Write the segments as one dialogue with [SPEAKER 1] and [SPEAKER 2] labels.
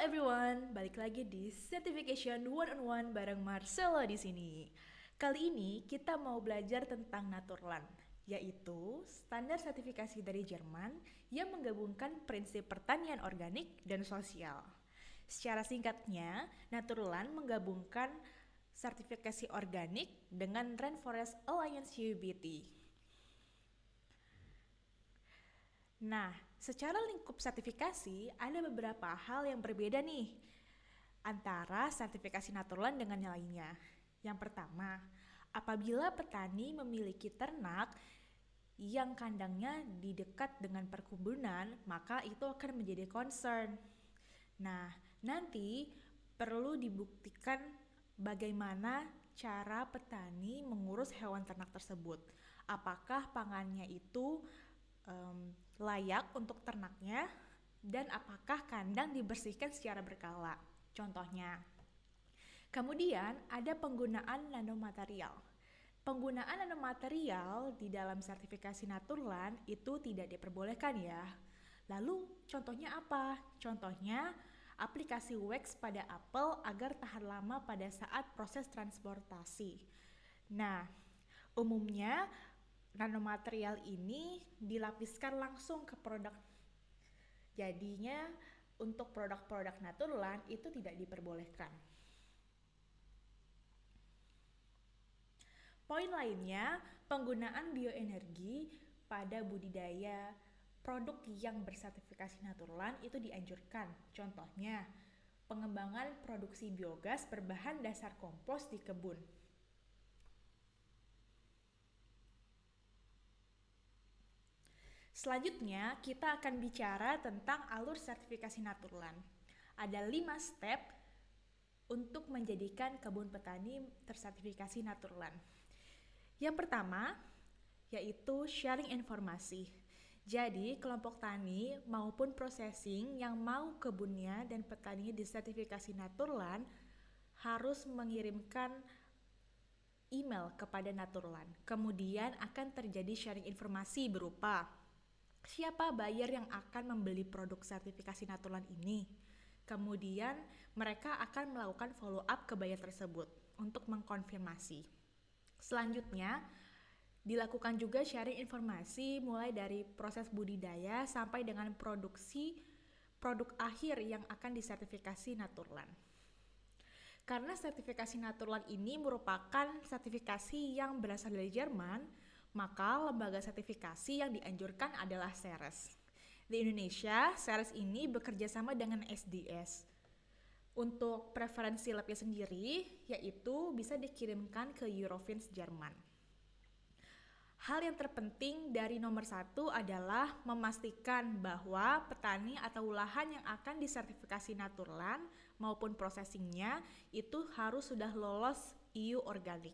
[SPEAKER 1] everyone, balik lagi di Certification One on One bareng Marcelo di sini. Kali ini kita mau belajar tentang Naturland, yaitu standar sertifikasi dari Jerman yang menggabungkan prinsip pertanian organik dan sosial. Secara singkatnya, Naturland menggabungkan sertifikasi organik dengan Rainforest Alliance UBT. Nah, secara lingkup sertifikasi ada beberapa hal yang berbeda nih antara sertifikasi Naturland dengan yang lainnya. Yang pertama, apabila petani memiliki ternak yang kandangnya di dekat dengan perkebunan, maka itu akan menjadi concern. Nah, nanti perlu dibuktikan bagaimana cara petani mengurus hewan ternak tersebut. Apakah pangannya itu layak untuk ternaknya, dan apakah kandang dibersihkan secara berkala. Contohnya. Kemudian ada penggunaan nanomaterial. Penggunaan nanomaterial di dalam sertifikasi Naturland itu tidak diperbolehkan ya. Lalu contohnya apa? Contohnya aplikasi wax pada apel agar tahan lama pada saat proses transportasi. Nah, umumnya nanomaterial ini dilapiskan langsung ke produk. Jadinya untuk produk-produk Naturland itu tidak diperbolehkan. Poin lainnya, penggunaan bioenergi pada budidaya produk yang bersertifikasi Naturland itu dianjurkan. Contohnya, pengembangan produksi biogas berbahan dasar kompos di kebun. Selanjutnya, kita akan bicara tentang alur sertifikasi Naturland. Ada 5 step untuk menjadikan kebun petani tersertifikasi Naturland. Yang pertama, yaitu sharing informasi. Jadi, kelompok tani maupun processing yang mau kebunnya dan petaninya disertifikasi Naturland harus mengirimkan email kepada Naturland. Kemudian akan terjadi sharing informasi berupa siapa buyer yang akan membeli produk sertifikasi Naturland ini. Kemudian mereka akan melakukan follow up ke buyer tersebut untuk mengkonfirmasi. Selanjutnya, dilakukan juga sharing informasi mulai dari proses budidaya sampai dengan produksi produk akhir yang akan disertifikasi Naturland. Karena sertifikasi Naturland ini merupakan sertifikasi yang berasal dari Jerman, maka lembaga sertifikasi yang dianjurkan adalah Ceres. Di Indonesia, Ceres ini bekerja sama dengan SDS. Untuk preferensi labnya sendiri, yaitu bisa dikirimkan ke Eurofins Jerman. Hal yang terpenting dari nomor 1 adalah memastikan bahwa petani atau lahan yang akan disertifikasi Naturland maupun processingnya itu harus sudah lolos EU organik.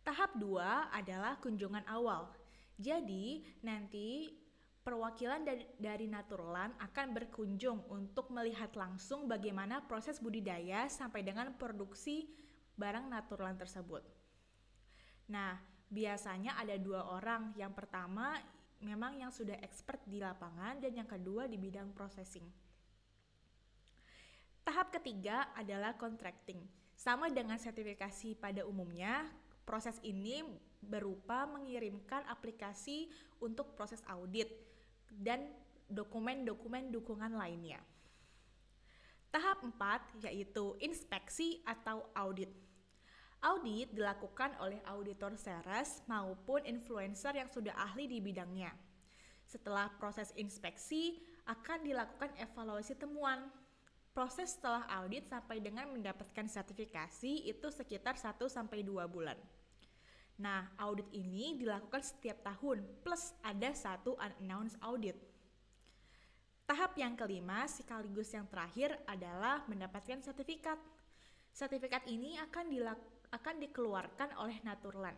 [SPEAKER 1] Tahap 2 adalah kunjungan awal. Jadi, nanti perwakilan dari Naturland akan berkunjung untuk melihat langsung bagaimana proses budidaya sampai dengan produksi barang Naturland tersebut. Nah, biasanya ada 2 orang. Yang pertama memang yang sudah expert di lapangan dan yang kedua di bidang processing. Tahap ketiga adalah contracting. Sama dengan sertifikasi pada umumnya, proses ini berupa mengirimkan aplikasi untuk proses audit dan dokumen-dokumen dukungan lainnya. Tahap 4 yaitu inspeksi atau audit. Audit dilakukan oleh auditor Ceres maupun influencer yang sudah ahli di bidangnya. Setelah proses inspeksi akan dilakukan evaluasi temuan. Proses setelah audit sampai dengan mendapatkan sertifikasi itu sekitar 1-2 bulan. Nah, audit ini dilakukan setiap tahun plus ada 1 unannounced audit. Tahap yang kelima sekaligus yang terakhir adalah mendapatkan sertifikat. Sertifikat ini akan dikeluarkan oleh Naturland.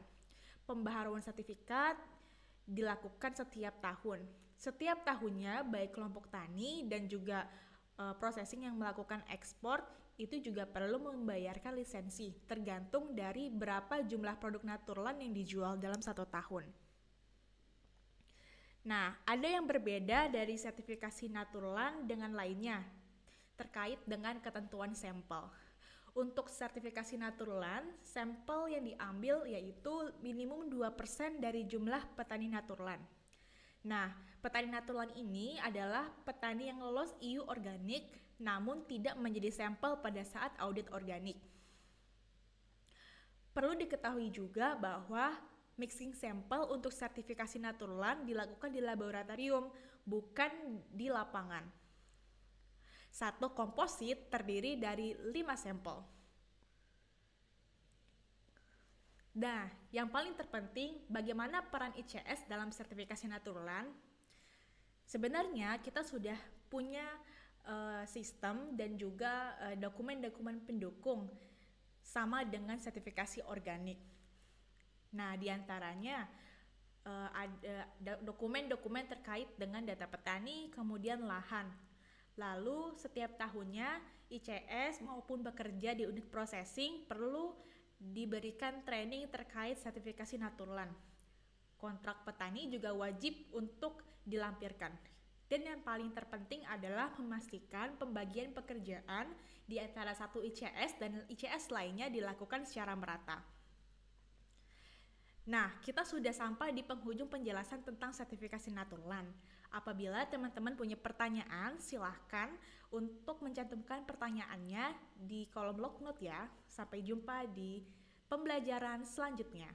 [SPEAKER 1] Pembaharuan sertifikat dilakukan setiap tahun. Setiap tahunnya baik kelompok tani dan juga processing yang melakukan ekspor itu juga perlu membayarkan lisensi tergantung dari berapa jumlah produk Naturland yang dijual dalam 1 tahun. Nah, ada yang berbeda dari sertifikasi Naturland dengan lainnya. terkait dengan ketentuan sampel. Untuk sertifikasi Naturland, sampel yang diambil yaitu minimum 2% dari jumlah petani Naturland. Nah, petani Naturland ini adalah petani yang lolos EU organik namun tidak menjadi sampel pada saat audit organik. Perlu diketahui juga bahwa mixing sampel untuk sertifikasi Naturland dilakukan di laboratorium, bukan di lapangan. Satu komposit terdiri dari 5 sampel. Nah, yang paling terpenting, bagaimana peran ICS dalam sertifikasi Naturland? Sebenarnya kita sudah punya sistem dan juga dokumen-dokumen pendukung sama dengan sertifikasi organik. Nah, diantaranya ada dokumen-dokumen terkait dengan data petani, kemudian lahan. Lalu setiap tahunnya ICS maupun bekerja di unit processing perlu diberikan training terkait sertifikasi Naturland. Kontrak petani juga wajib untuk dilampirkan. Dan yang paling terpenting adalah memastikan pembagian pekerjaan di antara satu ICS dan ICS lainnya dilakukan secara merata. Nah, kita sudah sampai di penghujung penjelasan tentang sertifikasi Naturland. Apabila teman-teman punya pertanyaan, silahkan untuk mencantumkan pertanyaannya di kolom log note ya. Sampai jumpa di pembelajaran selanjutnya.